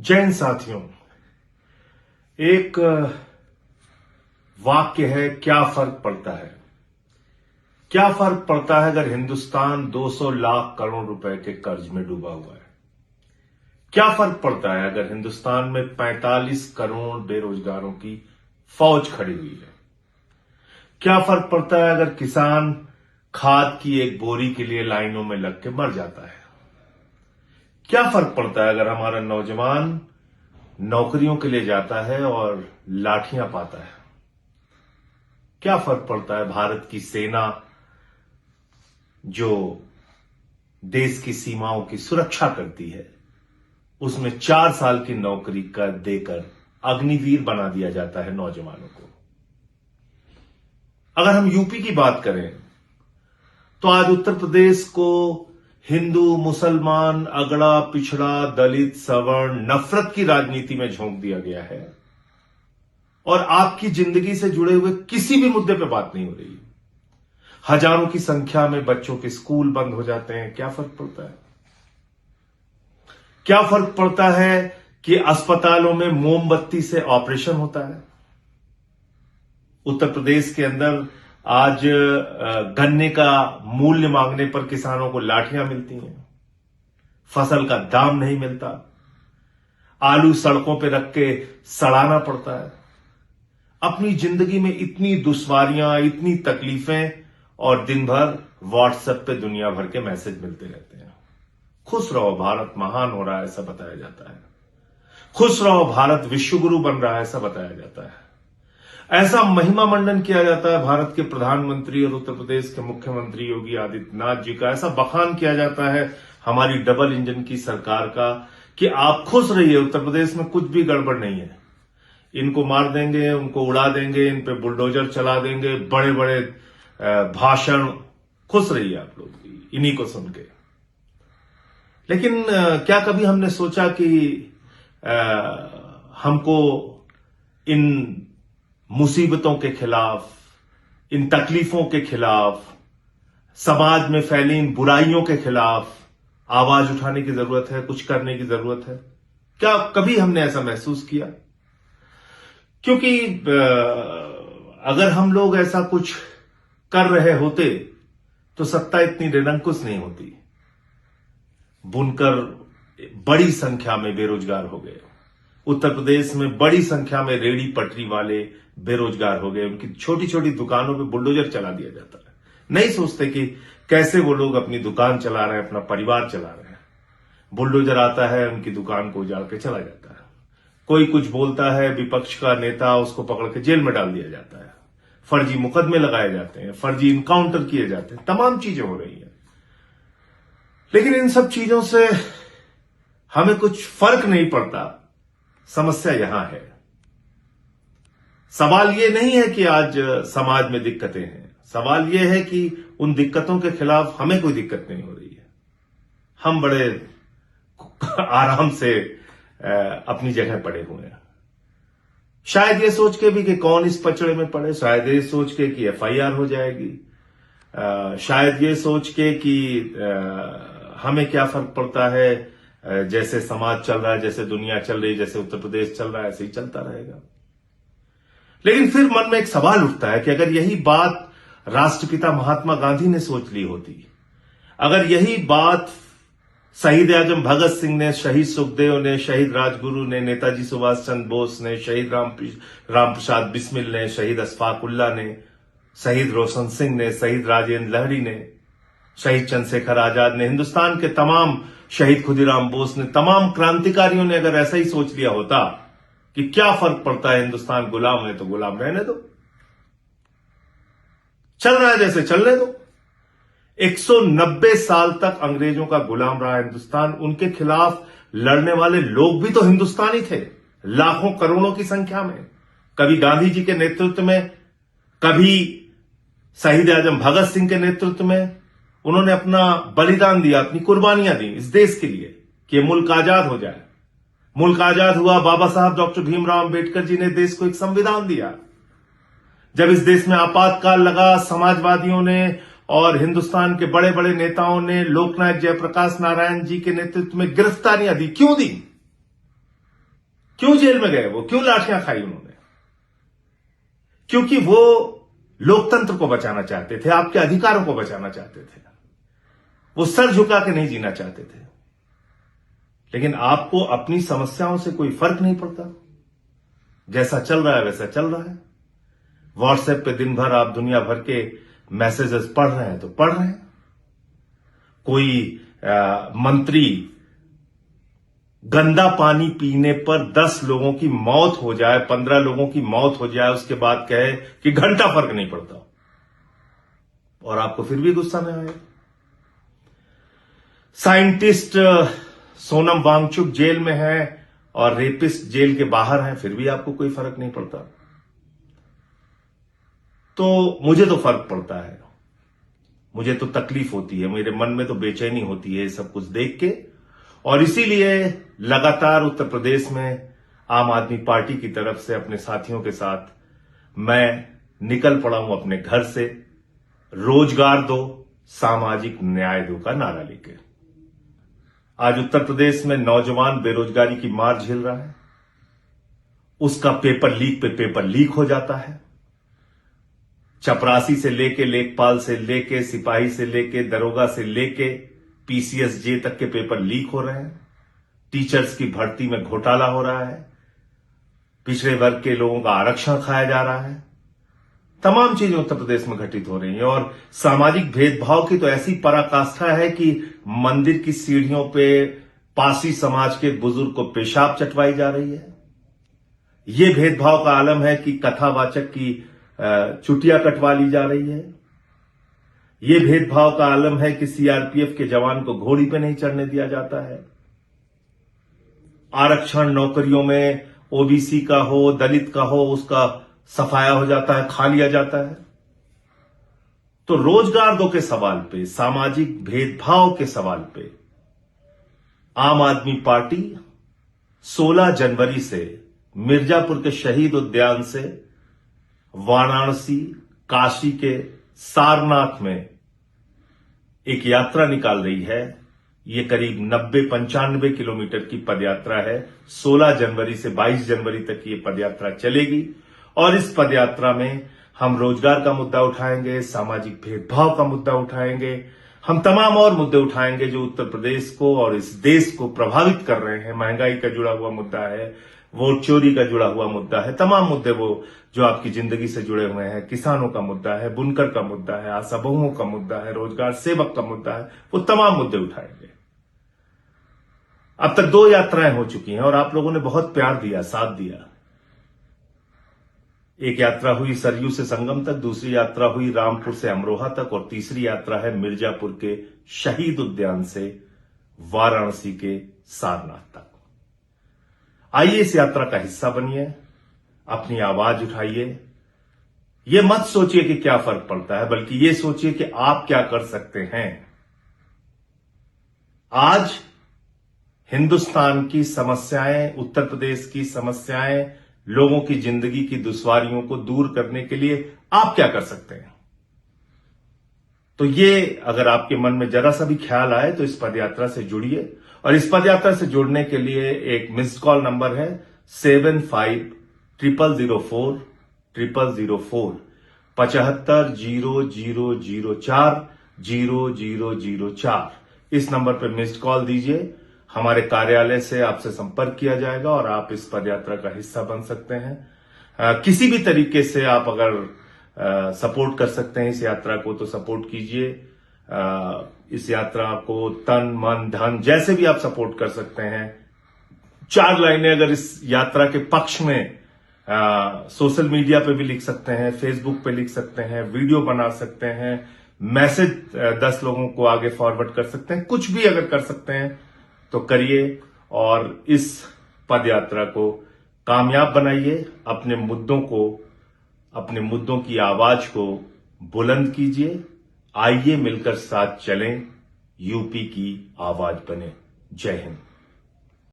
जय हिंद साथियों। एक वाक्य है, क्या फर्क पड़ता है। क्या फर्क पड़ता है अगर हिंदुस्तान 200 लाख करोड़ रुपए के कर्ज में डूबा हुआ है। क्या फर्क पड़ता है अगर हिंदुस्तान में 45 करोड़ बेरोजगारों की फौज खड़ी हुई है। क्या फर्क पड़ता है अगर किसान खाद की एक बोरी के लिए लाइनों में लग के मर जाता है। क्या फर्क पड़ता है अगर हमारा नौजवान नौकरियों के लिए जाता है और लाठियां पाता है। क्या फर्क पड़ता है भारत की सेना जो देश की सीमाओं की सुरक्षा करती है, उसमें 4 साल की नौकरी कर देकर अग्निवीर बना दिया जाता है नौजवानों को। अगर हम यूपी की बात करें तो आज उत्तर प्रदेश को हिंदू, मुसलमान, अगड़ा, पिछड़ा, दलित, सवर्ण, नफरत की राजनीति में झोंक दिया गया है और आपकी जिंदगी से जुड़े हुए किसी भी मुद्दे पर बात नहीं हो रही। हजारों की संख्या में बच्चों के स्कूल बंद हो जाते हैं। क्या फर्क पड़ता है? क्या फर्क पड़ता है कि अस्पतालों में मोमबत्ती से ऑपरेशन होता है। उत्तर प्रदेश के अंदर आज गन्ने का मूल्य मांगने पर किसानों को लाठियां मिलती हैं, फसल का दाम नहीं मिलता, आलू सड़कों पर रख के सड़ाना पड़ता है। अपनी जिंदगी में इतनी दुश्वारियां, इतनी तकलीफें और दिन भर व्हाट्सएप पे दुनिया भर के मैसेज मिलते रहते हैं। खुश रहो, भारत महान हो रहा है ऐसा बताया जाता है। खुश रहो, भारत विश्वगुरु बन रहा है ऐसा बताया जाता है। ऐसा महिमा मंडन किया जाता है भारत के प्रधानमंत्री और उत्तर प्रदेश के मुख्यमंत्री योगी आदित्यनाथ जी का। ऐसा बखान किया जाता है हमारी डबल इंजन की सरकार का कि आप खुश रहिए, उत्तर प्रदेश में कुछ भी गड़बड़ नहीं है। इनको मार देंगे, उनको उड़ा देंगे, इन पे बुलडोजर चला देंगे, बड़े बड़े भाषण। खुश रहिए आप लोग इन्हीं को सुन के। लेकिन क्या कभी हमने सोचा कि हमको इन मुसीबतों के खिलाफ, इन तकलीफों के खिलाफ, समाज में फैली इन बुराइयों के खिलाफ आवाज उठाने की जरूरत है, कुछ करने की जरूरत है? क्या कभी हमने ऐसा महसूस किया? क्योंकि अगर हम लोग ऐसा कुछ कर रहे होते तो सत्ता इतनी निरंकुश नहीं होती। बुनकर बड़ी संख्या में बेरोजगार हो गए। उत्तर प्रदेश में बड़ी संख्या में रेहड़ी पटरी वाले बेरोजगार हो गए। उनकी छोटी छोटी दुकानों पे बुलडोजर चला दिया जाता है। नहीं सोचते कि कैसे वो लोग अपनी दुकान चला रहे हैं, अपना परिवार चला रहे हैं। बुलडोजर आता है, उनकी दुकान को उजाड़ के चला जाता है। कोई कुछ बोलता है, विपक्ष का नेता, उसको पकड़ के जेल में डाल दिया जाता है। फर्जी मुकदमे लगाए जाते हैं, फर्जी इनकाउंटर किए जाते हैं, तमाम चीजें हो रही हैं। लेकिन इन सब चीजों से हमें कुछ फर्क नहीं पड़ता। समस्या यहां है। सवाल यह नहीं है कि आज समाज में दिक्कतें हैं। सवाल यह है कि उन दिक्कतों के खिलाफ हमें कोई दिक्कत नहीं हो रही है। हम बड़े आराम से अपनी जगह पड़े हुए हैं। शायद ये सोच के भी कि कौन इस पचड़े में पड़े, शायद ये सोच के कि एफआईआर हो जाएगी, शायद ये सोच के कि हमें क्या फर्क पड़ता है, जैसे समाज चल रहा है, जैसे दुनिया चल रही है, जैसे उत्तर प्रदेश चल रहा है, ऐसे ही चलता रहेगा। लेकिन फिर मन में एक सवाल उठता है कि अगर यही बात राष्ट्रपिता महात्मा गांधी ने सोच ली होती, अगर यही बात शहीद आजम भगत सिंह ने, शहीद सुखदेव ने, शहीद राजगुरु ने, नेताजी सुभाष चंद्र बोस ने, शहीद राम प्रसाद बिस्मिल ने, शहीद अशफाक उल्ला ने, शहीद रोशन सिंह ने, शहीद राजेंद्र लहरी ने, शहीद चंद्रशेखर आजाद ने, हिंदुस्तान के तमाम शहीद खुदीराम बोस ने, तमाम क्रांतिकारियों ने अगर ऐसा ही सोच लिया होता कि क्या फर्क पड़ता है, हिंदुस्तान गुलाम है तो गुलाम रहने दो, चल रहा है जैसे चलने दो। 190 साल तक अंग्रेजों का गुलाम रहा हिंदुस्तान। उनके खिलाफ लड़ने वाले लोग भी तो हिंदुस्तानी थे, लाखों करोड़ों की संख्या में। कभी गांधी जी के नेतृत्व में, कभी शहीद आजम भगत सिंह के नेतृत्व में उन्होंने अपना बलिदान दिया, अपनी कुर्बानियां दी इस देश के लिए कि ये मुल्क आजाद हो जाए। मुल्क आजाद हुआ, बाबा साहब डॉक्टर भीमराव अंबेडकर जी ने देश को एक संविधान दिया। जब इस देश में आपातकाल लगा, समाजवादियों ने और हिंदुस्तान के बड़े बड़े नेताओं ने लोकनायक जयप्रकाश नारायण जी के नेतृत्व में गिरफ्तारियां दी। क्यों दी? क्यों जेल में गए वो, क्यों लाठियां खाई उन्होंने? क्योंकि वो लोकतंत्र को बचाना चाहते थे, आपके अधिकारों को बचाना चाहते थे। वो सर झुका के नहीं जीना चाहते थे। लेकिन आपको अपनी समस्याओं से कोई फर्क नहीं पड़ता। जैसा चल रहा है वैसा चल रहा है। व्हाट्सएप पे दिन भर आप दुनिया भर के मैसेजेस पढ़ रहे हैं तो पढ़ रहे हैं। कोई मंत्री गंदा पानी पीने पर 10 लोगों की मौत हो जाए, 15 लोगों की मौत हो जाए, उसके बाद कहे कि घंटा फर्क नहीं पड़ता, और आपको फिर भी गुस्सा में आए। साइंटिस्ट सोनम वांगचुक जेल में है और रेपिस्ट जेल के बाहर हैं, फिर भी आपको कोई फर्क नहीं पड़ता। तो मुझे तो फर्क पड़ता है, मुझे तो तकलीफ होती है, मेरे मन में तो बेचैनी होती है सब कुछ देख के। और इसीलिए लगातार उत्तर प्रदेश में आम आदमी पार्टी की तरफ से अपने साथियों के साथ मैं निकल पड़ा हूं अपने घर से, रोजगार दो, सामाजिक न्याय दो का नारा लेकर। आज उत्तर प्रदेश में नौजवान बेरोजगारी की मार झेल रहा है। उसका पेपर लीक पे पेपर लीक हो जाता है। चपरासी से लेके, लेखपाल से लेके, सिपाही से लेके, दरोगा से लेके पीसीएसजे तक के पेपर लीक हो रहे हैं। टीचर्स की भर्ती में घोटाला हो रहा है। पिछड़े वर्ग के लोगों का आरक्षण खाया जा रहा है। तमाम चीजें उत्तर प्रदेश में घटित हो रही हैं। और सामाजिक भेदभाव की तो ऐसी पराकाष्ठा है कि मंदिर की सीढ़ियों पे पासी समाज के बुजुर्ग को पेशाब चटवाई जा रही है। यह भेदभाव का आलम है कि कथावाचक की चुटिया कटवा ली जा रही है। यह भेदभाव का आलम है कि सीआरपीएफ के जवान को घोड़ी पे नहीं चढ़ने दिया जाता है। आरक्षण नौकरियों में ओबीसी का हो, दलित का हो, उसका सफाया हो जाता है, खा लिया जाता है। तो रोजगार दो के सवाल पे, सामाजिक भेदभाव के सवाल पे आम आदमी पार्टी 16 जनवरी से मिर्जापुर के शहीद उद्यान से वाराणसी, काशी के सारनाथ में एक यात्रा निकाल रही है। ये करीब 90-95 किलोमीटर की पदयात्रा है। 16 जनवरी से 22 जनवरी तक ये पदयात्रा चलेगी और इस पदयात्रा में हम रोजगार का मुद्दा उठाएंगे, सामाजिक भेदभाव का मुद्दा उठाएंगे, हम तमाम और मुद्दे उठाएंगे जो उत्तर प्रदेश को और इस देश को प्रभावित कर रहे हैं। महंगाई का जुड़ा हुआ मुद्दा है, वोट चोरी का जुड़ा हुआ मुद्दा है, तमाम मुद्दे वो जो आपकी जिंदगी से जुड़े हुए हैं। किसानों का मुद्दा है, बुनकर का मुद्दा है, आशा बहुओं का मुद्दा है, रोजगार सेवक का मुद्दा है, वो तमाम मुद्दे उठाएंगे। अब तक 2 यात्राएं हो चुकी हैं और आप लोगों ने बहुत प्यार दिया, साथ दिया। एक यात्रा हुई सरयू से संगम तक, दूसरी यात्रा हुई रामपुर से अमरोहा तक और तीसरी यात्रा है मिर्जापुर के शहीद उद्यान से वाराणसी के सारनाथ तक। आइए इस यात्रा का हिस्सा बनिए, अपनी आवाज उठाइए। यह मत सोचिए कि क्या फर्क पड़ता है, बल्कि यह सोचिए कि आप क्या कर सकते हैं। आज हिंदुस्तान की समस्याएं, उत्तर प्रदेश की समस्याएं, लोगों की जिंदगी की दुश्वारियों को दूर करने के लिए आप क्या कर सकते हैं। तो ये अगर आपके मन में जरा सा भी ख्याल आए तो इस पदयात्रा से जुड़िए। और इस पदयात्रा से जुड़ने के लिए एक मिस्ड कॉल नंबर है 750004 0004 750004 0004। इस नंबर पर मिस्ड कॉल दीजिए। हमारे कार्यालय से आपसे संपर्क किया जाएगा और आप इस पदयात्रा का हिस्सा बन सकते हैं। किसी भी तरीके से आप अगर सपोर्ट कर सकते हैं इस यात्रा को तो सपोर्ट कीजिए। इस यात्रा को तन मन धन जैसे भी आप सपोर्ट कर सकते हैं। 4 लाइनें अगर इस यात्रा के पक्ष में सोशल मीडिया पे भी लिख सकते हैं, फेसबुक पे लिख सकते हैं, वीडियो बना सकते हैं, मैसेज 10 लोगों को आगे फॉरवर्ड कर सकते हैं। कुछ भी अगर कर सकते हैं तो करिए और इस पदयात्रा को कामयाब बनाइए। अपने मुद्दों की आवाज को बुलंद कीजिए। आइए मिलकर साथ चलें, यूपी की आवाज बने। जय हिंद।